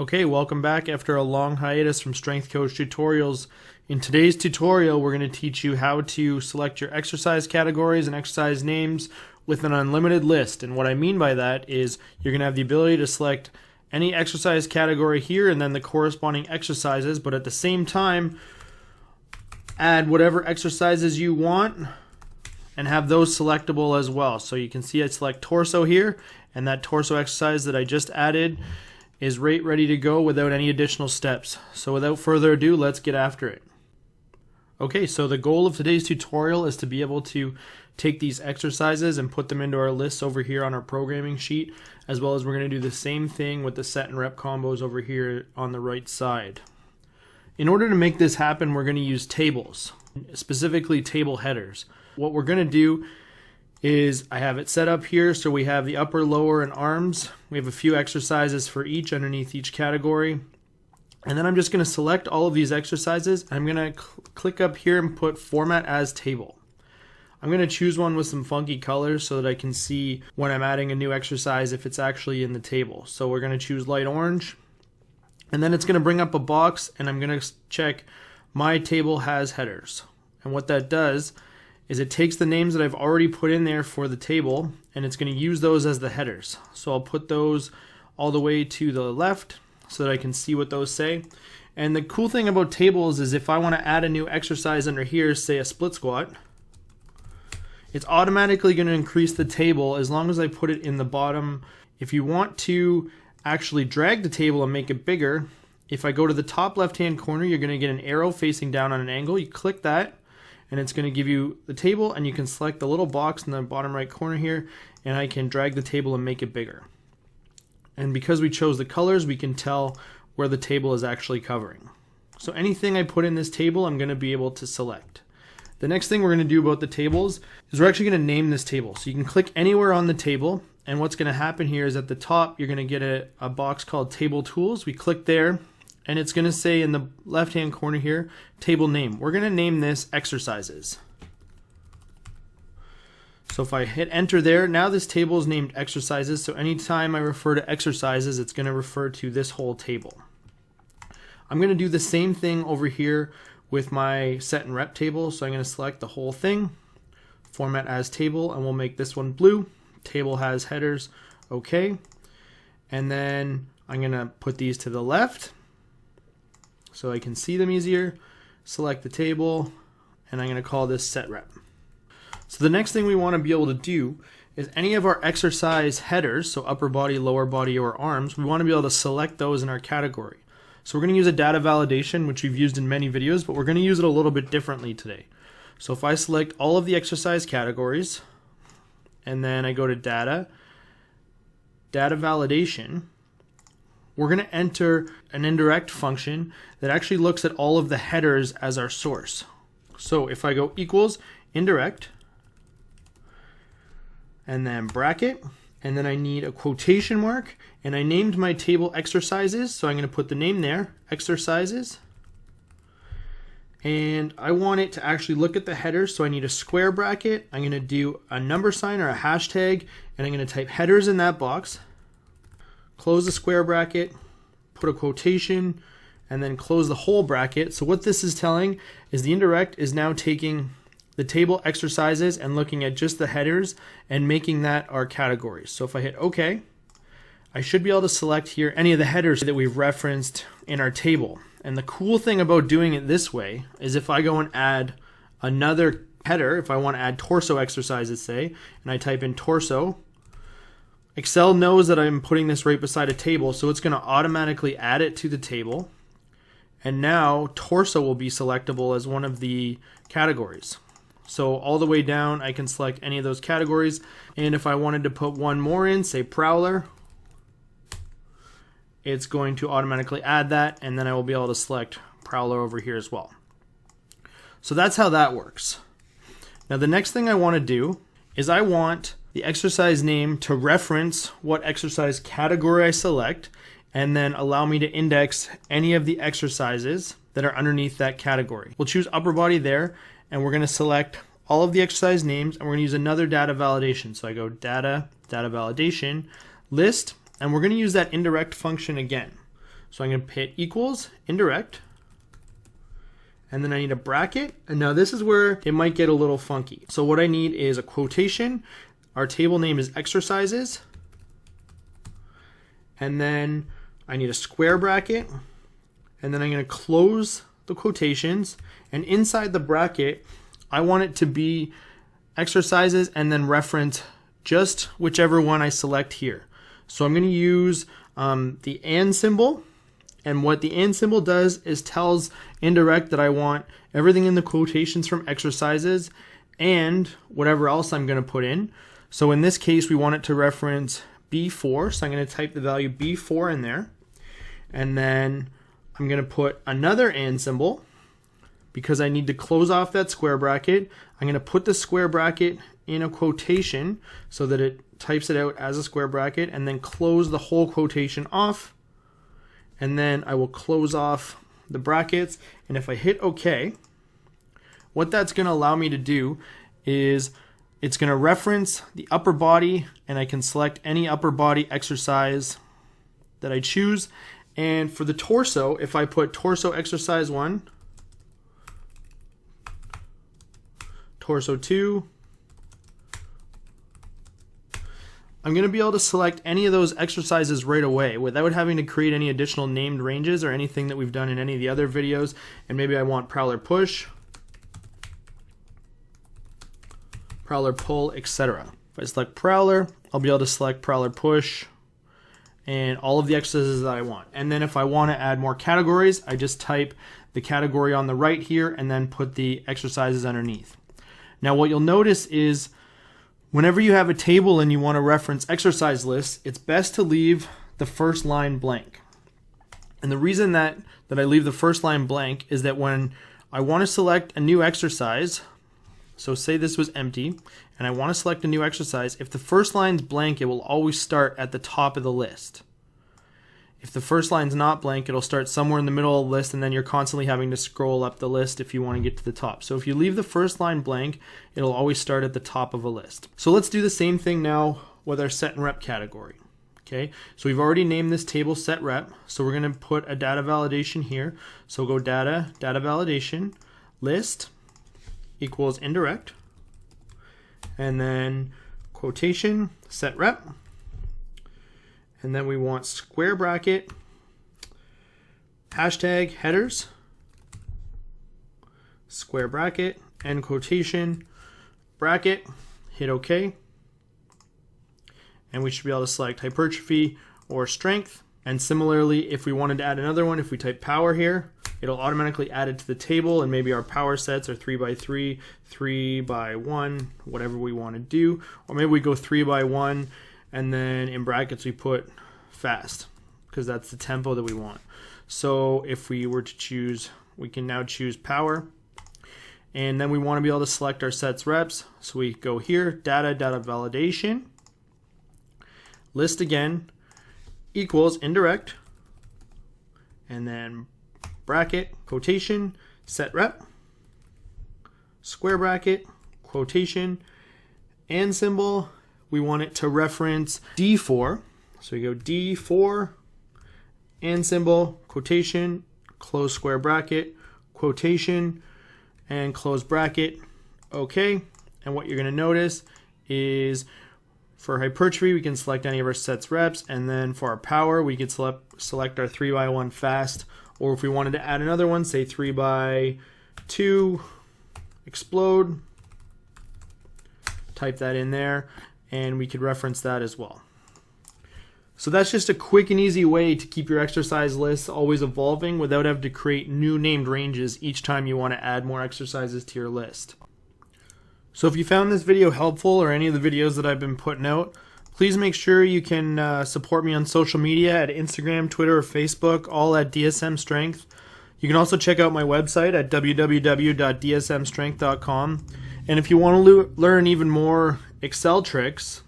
Okay, welcome back after a long hiatus from Strength Coach Tutorials. In today's tutorial, we're going to teach you how to select your exercise categories and exercise names with an unlimited list. And what I mean by that is you're going to have the ability to select any exercise category here and then the corresponding exercises, but at the same time, add whatever exercises you want and have those selectable as well. So you can see I select torso here, and that torso exercise that I just added is ready to go without any additional steps. So without further ado, let's get after it. Okay, so the goal of today's tutorial is to be able to take these exercises and put them into our lists over here on our programming sheet, as well as we're going to do the same thing with the set and rep combos over here on the right side. In order to make this happen, we're going to use tables, specifically table headers. What we're going to do is I have it set up here so we have the upper, lower, and arms. We have a few exercises for each underneath each category. And then I'm just going to select all of these exercises. I'm going to click up here and put format as table. I'm going to choose one with some funky colors so that I can see when I'm adding a new exercise if it's actually in the table. So we're going to choose light orange. And then it's going to bring up a box and I'm going to check my table has headers. And what that does is it takes the names that I've already put in there for the table and it's going to use those as the headers. So I'll put those all the way to the left so that I can see what those say. And the cool thing about tables is if I want to add a new exercise under here, say a split squat, it's automatically going to increase the table as long as I put it in the bottom. If you want to actually drag the table and make it bigger, if I go to the top left hand corner, you're going to get an arrow facing down on an angle. You click that and it's going to give you the table, and you can select the little box in the bottom right corner here, and I can drag the table and make it bigger. And because we chose the colors, we can tell where the table is actually covering. So anything I put in this table, I'm going to be able to select. The next thing we're going to do about the tables is we're actually going to name this table. So you can click anywhere on the table, and what's going to happen here is at the top, you're going to get a box called Table Tools. We click there, and it's going to say in the left-hand corner here, table name. We're going to name this exercises. So if I hit enter there, now this table is named exercises. So anytime I refer to exercises, it's going to refer to this whole table. I'm going to do the same thing over here with my set and rep table. So I'm going to select the whole thing, format as table, and we'll make this one blue. Table has headers, okay. And then I'm going to put these to the left so I can see them easier. Select the table, and I'm going to call this set rep. So the next thing we want to be able to do is any of our exercise headers, so upper body, lower body, or arms, we want to be able to select those in our category. So we're going to use a data validation, which we've used in many videos, but we're going to use it a little bit differently today. So if I select all of the exercise categories, and then I go to data validation, we're going to enter an indirect function that actually looks at all of the headers as our source. So if I go equals indirect, and then bracket, and then I need a quotation mark, and I named my table exercises, so I'm going to put the name there, exercises, and I want it to actually look at the headers, so I need a square bracket. I'm going to do a number sign or a hashtag, and I'm going to type headers in that box, close the square bracket, put a quotation, and then close the whole bracket. So what this is telling is the indirect is now taking the table exercises and looking at just the headers and making that our categories. So if I hit OK, I should be able to select here any of the headers that we've referenced in our table. And the cool thing about doing it this way is if I go and add another header, if I want to add torso exercises, say, and I type in torso, Excel knows that I'm putting this right beside a table, so it's going to automatically add it to the table. And now torso will be selectable as one of the categories. So all the way down, I can select any of those categories. And if I wanted to put one more in, say prowler, it's going to automatically add that, and then I will be able to select prowler over here as well. So that's how that works. Now the next thing I want to do is I want the exercise name to reference what exercise category I select, and then allow me to index any of the exercises that are underneath that category. We'll choose upper body there, and we're going to select all of the exercise names, and we're going to use another data validation. So I go data validation, list, and we're going to use that indirect function again. So I'm going to hit equals indirect, and then I need a bracket. And now this is where it might get a little funky. So what I need is a quotation. Our table name is exercises. And then I need a square bracket. And then I'm going to close the quotations. And inside the bracket, I want it to be exercises and then reference just whichever one I select here. So I'm going to use the and symbol. And what the and symbol does is tells indirect that I want everything in the quotations from exercises and whatever else I'm going to put in. So in this case, we want it to reference B4. So I'm going to type the value B4 in there. And then I'm going to put another and symbol because I need to close off that square bracket. I'm going to put the square bracket in a quotation so that it types it out as a square bracket, and then close the whole quotation off. And then I will close off the brackets. And if I hit OK, what that's going to allow me to do is it's going to reference the upper body, and I can select any upper body exercise that I choose. And for the torso, if I put torso exercise 1, torso 2, I'm going to be able to select any of those exercises right away without having to create any additional named ranges or anything that we've done in any of the other videos. And maybe I want prowler push, prowler pull, etc. If I select prowler, I'll be able to select prowler push and all of the exercises that I want. And then if I want to add more categories, I just type the category on the right here and then put the exercises underneath. Now what you'll notice is whenever you have a table and you want to reference exercise lists, it's best to leave the first line blank. And the reason that I leave the first line blank is that when I want to select a new exercise, so say this was empty, and I want to select a new exercise, if the first line's blank, it will always start at the top of the list. If the first line's not blank, it'll start somewhere in the middle of the list, and then you're constantly having to scroll up the list if you want to get to the top. So if you leave the first line blank, it'll always start at the top of a list. So let's do the same thing now with our set and rep category. Okay, so we've already named this table set rep, so we're going to put a data validation here. So go data, data validation, list equals indirect, and then quotation, set rep. And then we want square bracket, hashtag headers, square bracket, end quotation, bracket, hit OK. And we should be able to select hypertrophy or strength. And similarly, if we wanted to add another one, if we type power here, it'll automatically add it to the table, and maybe our power sets are 3x3, 3x1, whatever we want to do. Or maybe we go 3x1, and then in brackets we put fast, because that's the tempo that we want. So if we were to choose, we can now choose power. And then we want to be able to select our sets reps. So we go here, data, data validation, list again, equals indirect, and then bracket, quotation, set rep, square bracket, quotation, and symbol. We want it to reference D4. So we go D4, and symbol, quotation, close square bracket, quotation, and close bracket. Okay. And what you're going to notice is for hypertrophy, we can select any of our sets reps. And then for our power, we could select our 3x1 fast. Or if we wanted to add another one, say 3x2 explode, type that in there, and we could reference that as well. So that's just a quick and easy way to keep your exercise lists always evolving without having to create new named ranges each time you want to add more exercises to your list. So if you found this video helpful, or any of the videos that I've been putting out, please make sure you can support me on social media at Instagram, Twitter, or Facebook, all at DSMStrength. You can also check out my website at www.dsmstrength.com. And if you want to learn even more Excel tricks,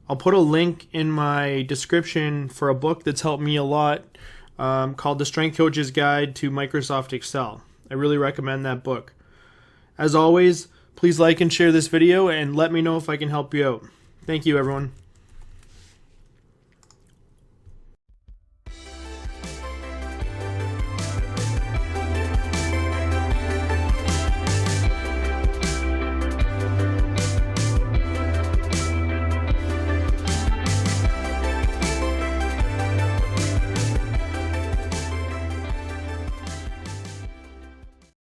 I'll put a link in my description for a book that's helped me a lot called The Strength Coach's Guide to Microsoft Excel. I really recommend that book. As always, please like and share this video and let me know if I can help you out. Thank you, everyone.